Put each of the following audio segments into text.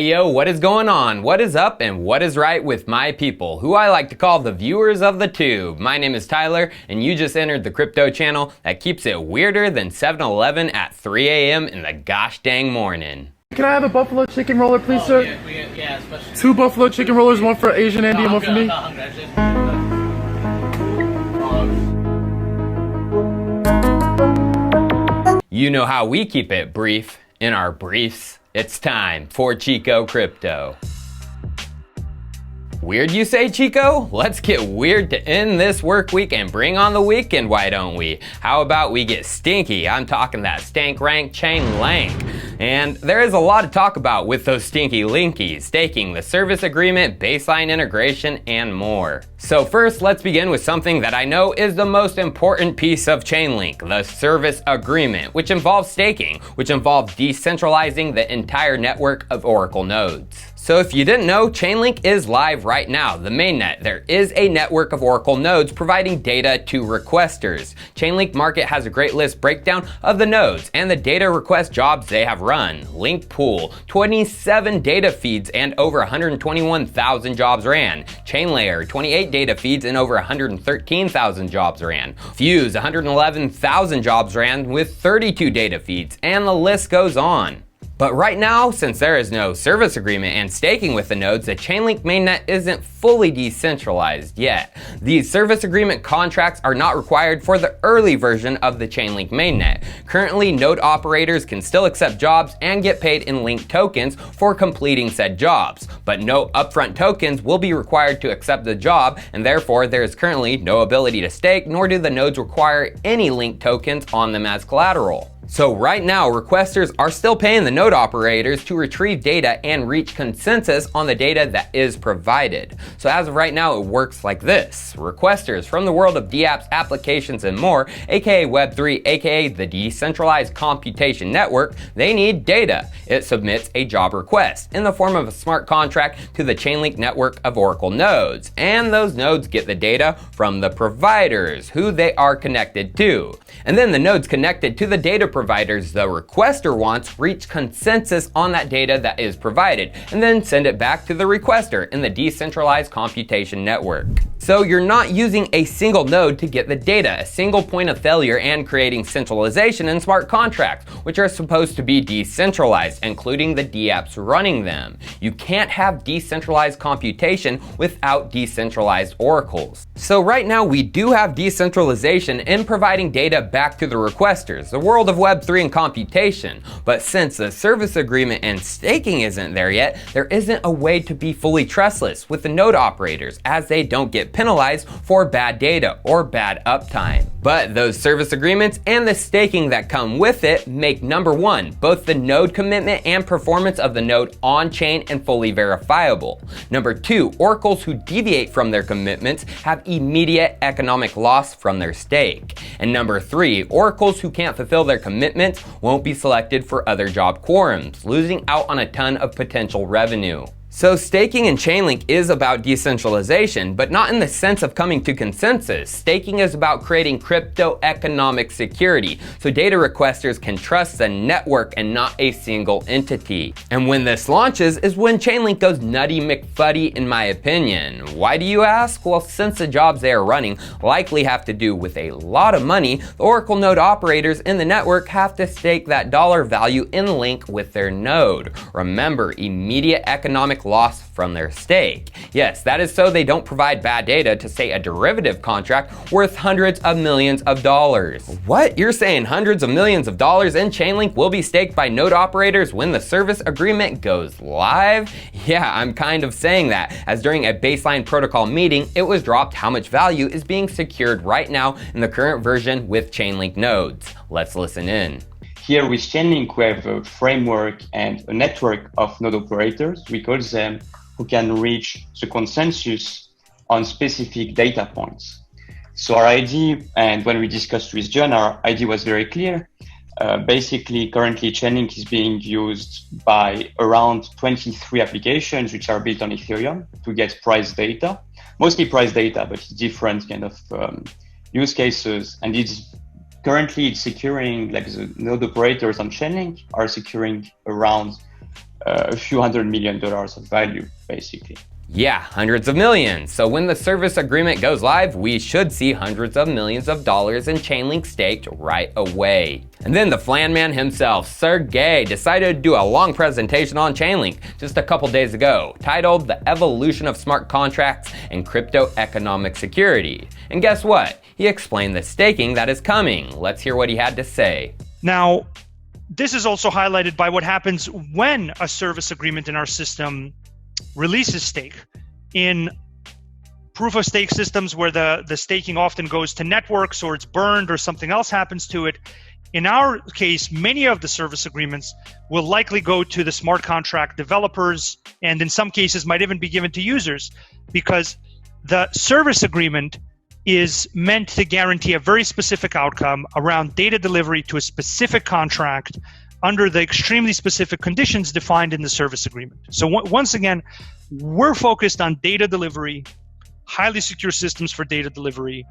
Hey yo, what is going on? What is up and what is right with my people, who I like to call the viewers of the tube. My name is Tyler, and you just entered the crypto channel that keeps it weirder than 7-Eleven at 3 a.m. in the gosh dang morning. Can I have a buffalo chicken roller, please, sir? Yeah, especially. 2 buffalo chicken rollers, one for Asian Andy and one for me. You know how we keep it brief in our briefs. It's time for Chico Crypto. Weird, you say, Chico? Let's get weird to end this work week and bring on the weekend, why don't we? How about we get stinky? I'm talking that stank rank chain lank. And there is a lot to talk about with those stinky linkies, staking, the service agreement, baseline integration, and more. So first, let's begin with something that I know is the most important piece of Chainlink, the service agreement, which involves staking, which involves decentralizing the entire network of Oracle nodes. So if you didn't know, Chainlink is live right now, the mainnet. There is a network of Oracle nodes providing data to requesters. Chainlink Market has a great list breakdown of the nodes and the data request jobs they have run. Link Pool, 27 data feeds and over 121,000 jobs ran. Chainlayer, 28 data feeds and over 113,000 jobs ran. Fuse, 111,000 jobs ran with 32 data feeds, and the list goes on. But right now, since there is no service agreement and staking with the nodes, the Chainlink mainnet isn't fully decentralized yet. These service agreement contracts are not required for the early version of the Chainlink mainnet. Currently, node operators can still accept jobs and get paid in Link tokens for completing said jobs, but no upfront tokens will be required to accept the job, and therefore there is currently no ability to stake, nor do the nodes require any Link tokens on them as collateral. So right now, requesters are still paying the node operators to retrieve data and reach consensus on the data that is provided. So as of right now, it works like this. Requesters from the world of dApps, applications, and more, aka Web3, aka the decentralized computation network, they need data. It submits a job request in the form of a smart contract to the Chainlink network of Oracle nodes. And those nodes get the data from the providers, who they are connected to. And then the nodes connected to the data providers the requester wants reach consensus on that data that is provided, and then send it back to the requester in the decentralized computation network. So you're not using a single node to get the data, a single point of failure, and creating centralization in smart contracts, which are supposed to be decentralized, including the dApps running them. You can't have decentralized computation without decentralized oracles. So right now we do have decentralization in providing data back to the requesters, the world of Web3 and computation. But since the service agreement and staking isn't there yet, there isn't a way to be fully trustless with the node operators, as they don't get penalized for bad data or bad uptime. But those service agreements and the staking that come with it make number one, both the node commitment and performance of the node on-chain and fully verifiable. Number two, oracles who deviate from their commitments have immediate economic loss from their stake. And number three, oracles who can't fulfill their commitments won't be selected for other job quorums, losing out on a ton of potential revenue. So staking in Chainlink is about decentralization, but not in the sense of coming to consensus. Staking is about creating crypto economic security, so data requesters can trust the network and not a single entity. And when this launches is when Chainlink goes nutty McFuddy, in my opinion. Why do you ask? Well, since the jobs they are running likely have to do with a lot of money, the Oracle node operators in the network have to stake that dollar value in Link with their node. Remember, immediate economic loss from their stake. Yes, that is so they don't provide bad data to, say, a derivative contract worth hundreds of millions of dollars. What? You're saying hundreds of millions of dollars in Chainlink will be staked by node operators when the service agreement goes live? Yeah, I'm kind of saying that, as during a baseline protocol meeting, it was dropped how much value is being secured right now in the current version with Chainlink nodes. Let's listen in. Here with Chainlink, we have a framework and a network of node operators, we call them, who can reach the consensus on specific data points. So our idea, and when we discussed with John, our idea was very clear. Basically, currently Chainlink is being used by around 23 applications which are built on Ethereum to get price data, mostly price data, but different kind of use cases. And currently it's securing, like the node operators on Chainlink are securing around a few $100 million of value, basically. Yeah, hundreds of millions. So when the service agreement goes live, we should see hundreds of millions of dollars in Chainlink staked right away. And then the Flan Man himself, Sergey, decided to do a long presentation on Chainlink just a couple days ago, titled The Evolution of Smart Contracts and Crypto Economic Security. And guess what? He explained the staking that is coming. Let's hear what he had to say. Now, this is also highlighted by what happens when a service agreement in our system releases stake. In proof of stake systems where the staking often goes to networks or it's burned or something else happens to it, in our case, many of the service agreements will likely go to the smart contract developers, and in some cases might even be given to users, because the service agreement is meant to guarantee a very specific outcome around data delivery to a specific contract under the extremely specific conditions defined in the service agreement. So once again, we're focused on data delivery, highly secure systems for data delivery.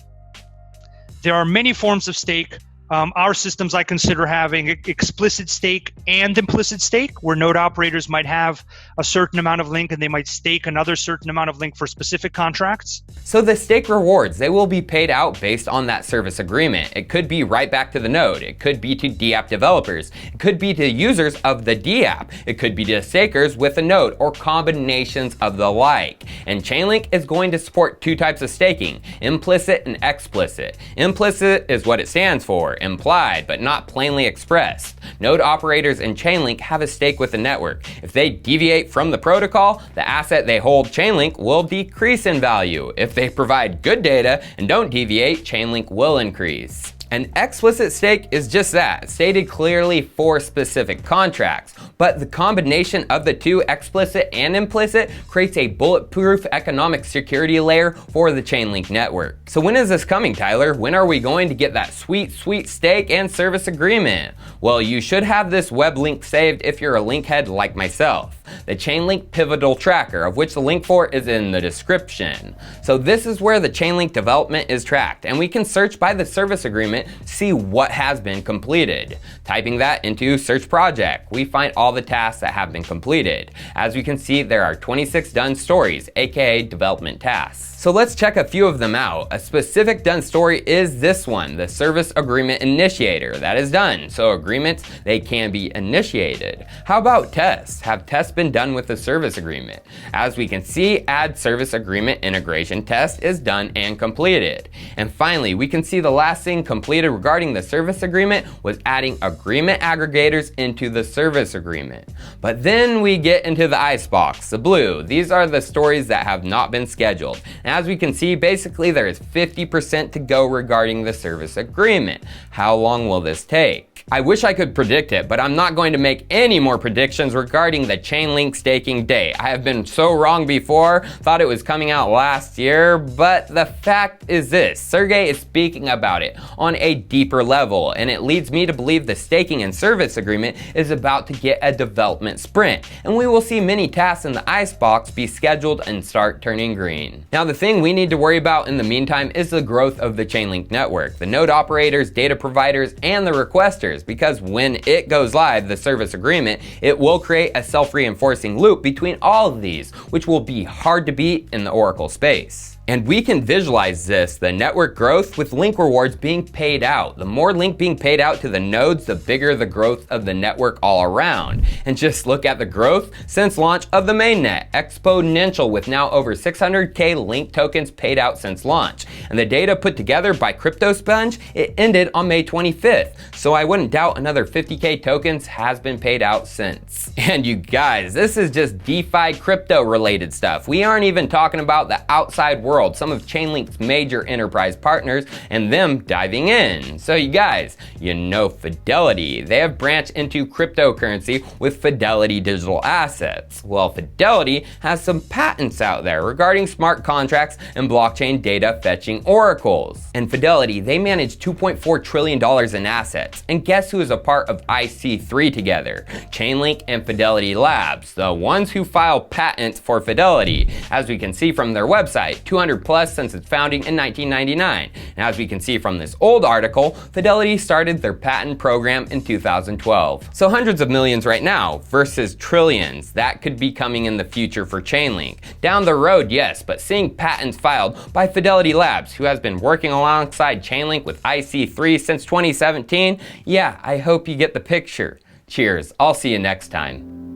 There are many forms of stake. Our systems I consider having explicit stake and implicit stake, where node operators might have a certain amount of link and they might stake another certain amount of link for specific contracts. So the stake rewards, they will be paid out based on that service agreement. It could be right back to the node. It could be to DApp developers. It could be to users of the DApp. It could be to stakers with a node, or combinations of the like. And Chainlink is going to support two types of staking, implicit and explicit. Implicit is what it stands for, implied but not plainly expressed. Node operators in Chainlink have a stake with the network. If they deviate from the protocol, the asset they hold, Chainlink, will decrease in value. If they provide good data and don't deviate, Chainlink will increase. An explicit stake is just that, stated clearly for specific contracts. But the combination of the two, explicit and implicit, creates a bulletproof economic security layer for the Chainlink network. So when is this coming, Tyler? When are we going to get that sweet, sweet stake and service agreement? Well, you should have this web link saved if you're a link head like myself. The Chainlink Pivotal Tracker, of which the link for is in the description. So this is where the Chainlink development is tracked, and we can search by the service agreement, see what has been completed. Typing that into search project, we find all the tasks that have been completed. As we can see, there are 26 done stories, aka development tasks. So let's check a few of them out. A specific done story is this one, the service agreement initiator. That is done. So agreements, they can be initiated. How about tests? Have tests been done with the service agreement? As we can see, add service agreement integration test is done and completed. And finally, we can see the last thing completed regarding the service agreement was adding agreement aggregators into the service agreement. But then we get into the icebox, the blue. These are the stories that have not been scheduled. As we can see, basically there is 50% to go regarding the service agreement. How long will this take? I wish I could predict it, but I'm not going to make any more predictions regarding the Chainlink staking date. I have been so wrong before, thought it was coming out last year, but the fact is this, Sergey is speaking about it on a deeper level, and it leads me to believe the staking and service agreement is about to get a development sprint, and we will see many tasks in the icebox be scheduled and start turning green. Now the thing we need to worry about in the meantime is the growth of the Chainlink network, the node operators, data providers, and the requesters, because when it goes live, the service agreement, it will create a self-reinforcing loop between all of these, which will be hard to beat in the Oracle space. And we can visualize this, the network growth, with link rewards being paid out. The more link being paid out to the nodes, the bigger the growth of the network all around. And just look at the growth since launch of the mainnet, exponential, with now over 600K link tokens paid out since launch. And the data put together by CryptoSponge, it ended on May 25th. So I wouldn't doubt another 50K tokens has been paid out since. And you guys, this is just DeFi crypto related stuff. We aren't even talking about the outside world, some of Chainlink's major enterprise partners, and them diving in. So you guys, you know Fidelity. They have branched into cryptocurrency with Fidelity Digital Assets. Well, Fidelity has some patents out there regarding smart contracts and blockchain data fetching oracles. And Fidelity, they manage $2.4 trillion in assets. And guess who is a part of IC3 together? Chainlink and Fidelity Labs, the ones who file patents for Fidelity. As we can see from their website, 200 100 plus since its founding in 1999. And as we can see from this old article, Fidelity started their patent program in 2012. So hundreds of millions right now versus trillions. That could be coming in the future for Chainlink. Down the road, yes, but seeing patents filed by Fidelity Labs, who has been working alongside Chainlink with IC3 since 2017, yeah, I hope you get the picture. Cheers, I'll see you next time.